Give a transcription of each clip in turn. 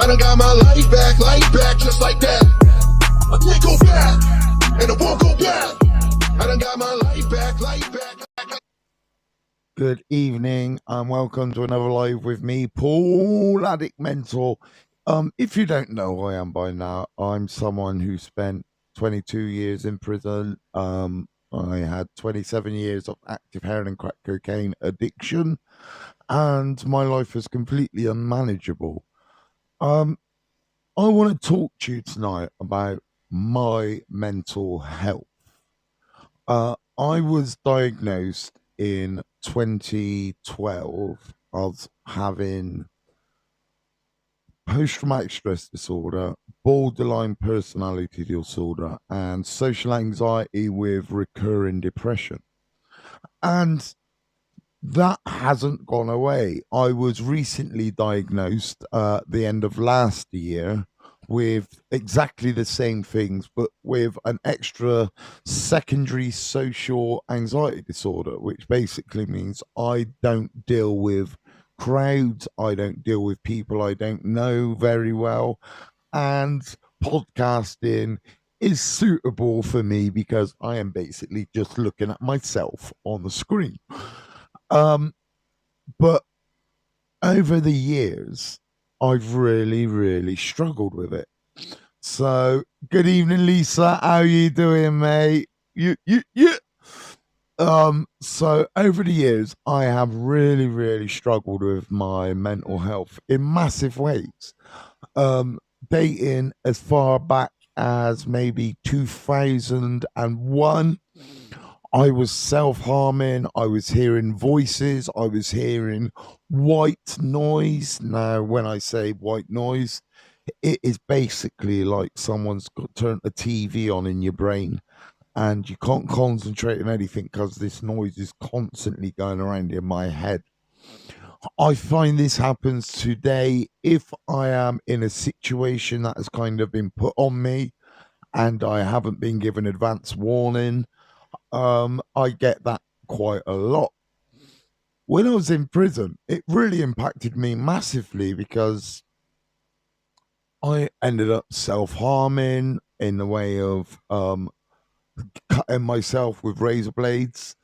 done got my life back, just like that. I can't go back, and I won't go back. I done got my life back. Good evening and welcome to another live with me, Paul Addict Mentor. If you don't know who I am by now, I'm someone who spent 22 years in prison. I had 27 years of active heroin and crack cocaine addiction, and my life is completely unmanageable. Um, I want to talk to you tonight about my mental health. I was diagnosed in 2012 of having post-traumatic stress disorder, borderline personality disorder, and social anxiety with recurring depression. And that hasn't gone away. I was recently diagnosed at the end of last year with exactly the same things, but with an extra secondary social anxiety disorder, which basically means I don't deal with crowds, I don't deal with people I don't know very well, and podcasting is suitable for me because I am basically just looking at myself on the screen. But over the years, I've really struggled with it. So, good evening, Lisa. How you doing, mate? You. So over the years, I have really struggled with my mental health in massive ways. Um, Dating as far back as maybe 2001. I was self harming. I was hearing voices. I was hearing white noise. Now, when I say white noise, it is basically like someone's got turned a TV on in your brain and you can't concentrate on anything because this noise is constantly going around in my head. I find this happens today if I am in a situation that has kind of been put on me and I haven't been given advance warning. I get that quite a lot. When I was in prison, it really impacted me massively because I ended up self harming in the way of cutting myself with razor blades.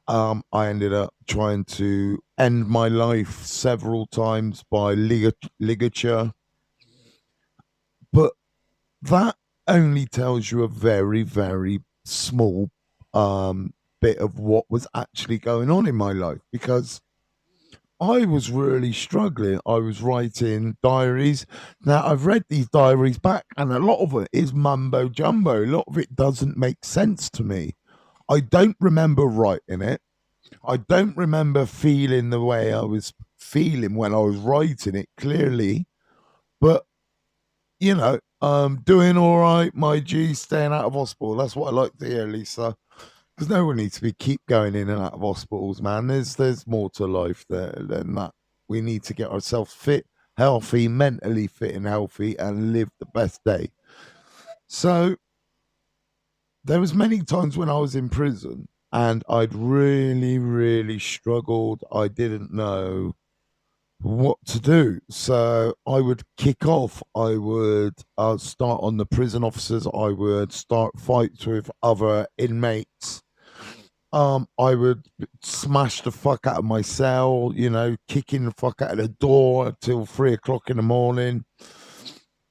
I ended up trying to end my life several times by ligature. But that only tells you a very small bit of what was actually going on in my life because I was really struggling. I was writing diaries. Now, I've read these diaries back, and a lot of it is mumbo jumbo. A lot of it doesn't make sense to me. I don't remember writing it. I don't remember feeling the way I was feeling when I was writing it clearly. But, doing all right, my G, staying out of hospital. That's what I like to hear, Lisa. Because no one needs to keep going in and out of hospitals, man. There's more to life there than that. We need to get ourselves fit, healthy, mentally fit and healthy, and live the best day. So there was many times when I was in prison and I'd really struggled. I didn't know what to do. So I would kick off. I would start on the prison officers. I would start fights with other inmates. I would smash the fuck out of my cell, kicking the fuck out of the door until 3 o'clock in the morning.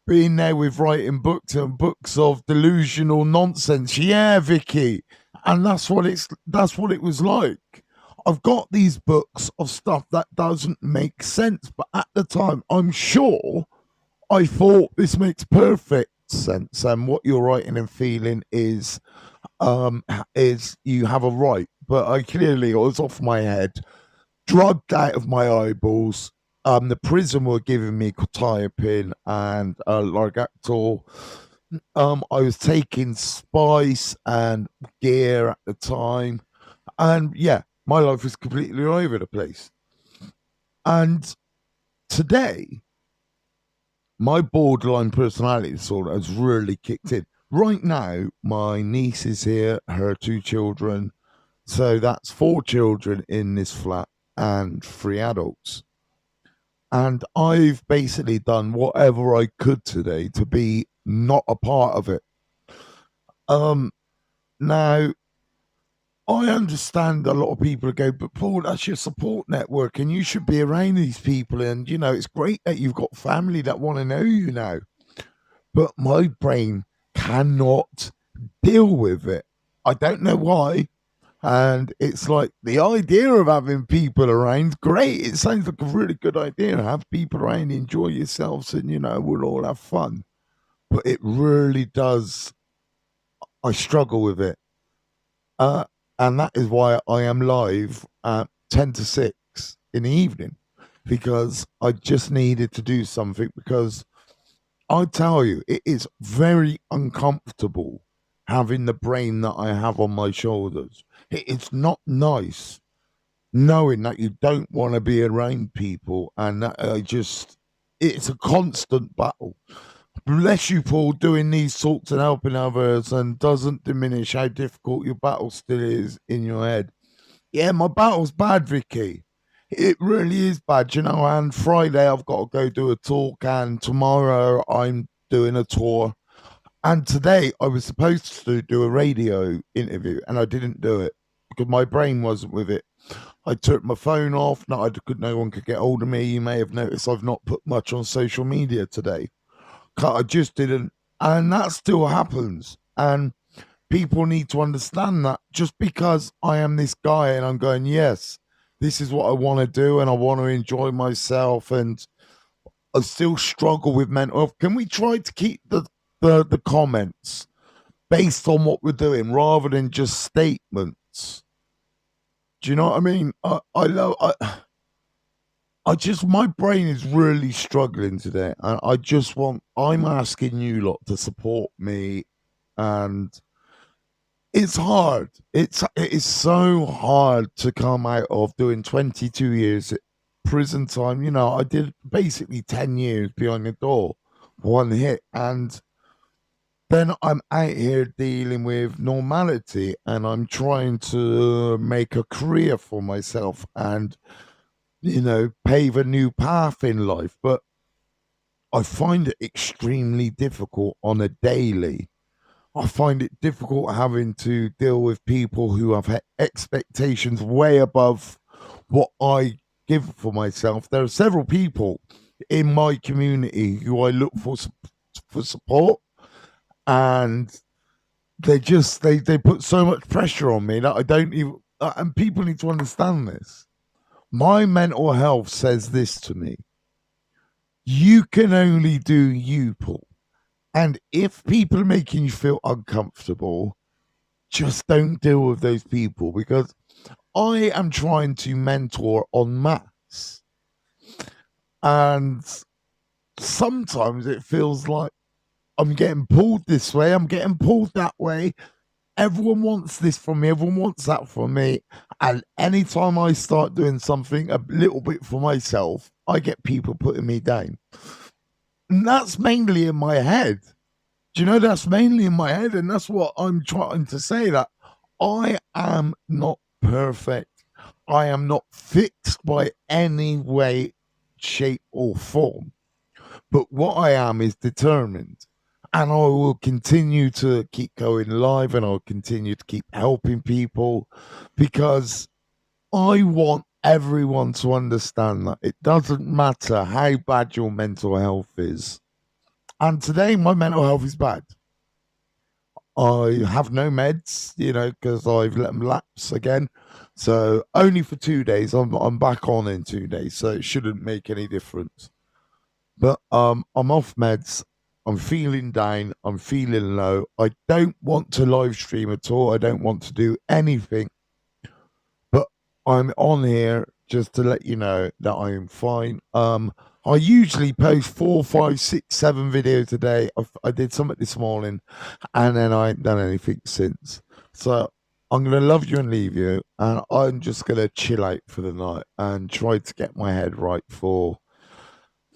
Being there with writing books and books of delusional nonsense. Yeah, Vicky. And that's what it was like. I've got these books of stuff that doesn't make sense, but at the time, I'm sure I thought this makes perfect sense. And what you're writing and feeling is you have a right, but I was off my head, drugged out of my eyeballs. The prison were giving me quetiapine and Largactil. I was taking spice and gear at the time, and yeah, my life was completely all over the place. And today, my borderline personality disorder has really kicked in. Right now, my niece is here, her 2 children. So that's 4 children in this flat and 3 adults. And I've basically done whatever I could today to be not a part of it. Um, Now, I understand a lot of people go, but Paul, that's your support network, and you should be around these people. And it's great that you've got family that want to know you now. But my brain cannot deal with it. I don't know why. And it's like the idea of having people around, great. It sounds like a really good idea. Have people around, enjoy yourselves, and we'll all have fun. But it really does. I struggle with it. Uh, and that is why I am live at 10 to 6 in the evening, because I just needed to do something. Because I tell you, it is very uncomfortable having the brain that I have on my shoulders. It's not nice knowing that you don't want to be around people, and that it's a constant battle. Bless you, Paul, doing these talks and helping others, and doesn't diminish how difficult your battle still is in your head. Yeah, my battle's bad, Vicky. It really is bad, And Friday I've got to go do a talk, and tomorrow I'm doing a tour. And today I was supposed to do a radio interview, and I didn't do it because my brain wasn't with it. I took my phone off. No one could get hold of me. You may have noticed I've not put much on social media today. I just didn't. And that still happens. And people need to understand that just because I am this guy and I'm going, yes, this is what I want to do and I want to enjoy myself, and I still struggle with mental health. Can we try to keep the comments based on what we're doing rather than just statements? Do you know what I mean? I just, my brain is really struggling today, and I'm asking you lot to support me, and it's hard. It is so hard to come out of doing 22 years prison time. I did basically 10 years behind the door, one hit, and then I'm out here dealing with normality, and I'm trying to make a career for myself and pave a new path in life. But I find it extremely difficult on a daily. I find it difficult having to deal with people who have expectations way above what I give for myself. There are several people in my community who I look for support, and they put so much pressure on me that I don't even. And people need to understand this. My mental health says this to me: you can only do you, Paul. And if people are making you feel uncomfortable, just don't deal with those people, because I am trying to mentor en masse. And sometimes it feels like I'm getting pulled this way, I'm getting pulled that way. Everyone wants this from me, everyone wants that from me. And anytime I start doing something a little bit for myself, I get people putting me down. And that's mainly in my head. Do you know, that's mainly in my head? And that's what I'm trying to say, that I am not perfect. I am not fixed by any way, shape, or form. But what I am is determined. And I will continue to keep going live, and I'll continue to keep helping people, because I want everyone to understand that it doesn't matter how bad your mental health is. And today, my mental health is bad. I have no meds, because I've let them lapse again. So only for 2 days. I'm back on in 2 days, so it shouldn't make any difference. But I'm off meds. I'm feeling down. I'm feeling low. I don't want to live stream at all. I don't want to do anything. But I'm on here just to let you know that I am fine. I usually post 4, 5, 6, 7 videos a day. I did something this morning, and then I ain't done anything since. So I'm going to love you and leave you, and I'm just going to chill out for the night and try to get my head right for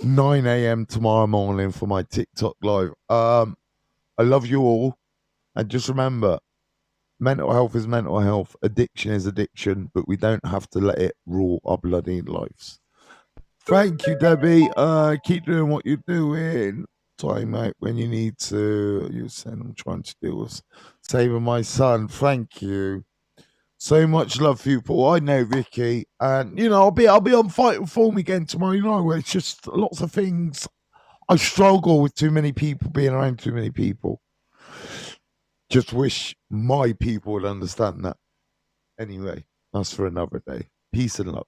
9 a.m. tomorrow morning for my TikTok live. I love you all, and just remember, mental health is mental health, addiction is addiction, but we don't have to let it rule our bloody lives. Thank you, Debbie. Keep doing what you're doing. Time out when you need to. You said I'm trying to deal with saving my son. Thank you. So much love for you, Paul. I know Vicky, and I'll be on Fight Form again tomorrow. Where it's just lots of things. I struggle with too many people, being around too many people. Just wish my people would understand that. Anyway, that's for another day. Peace and love.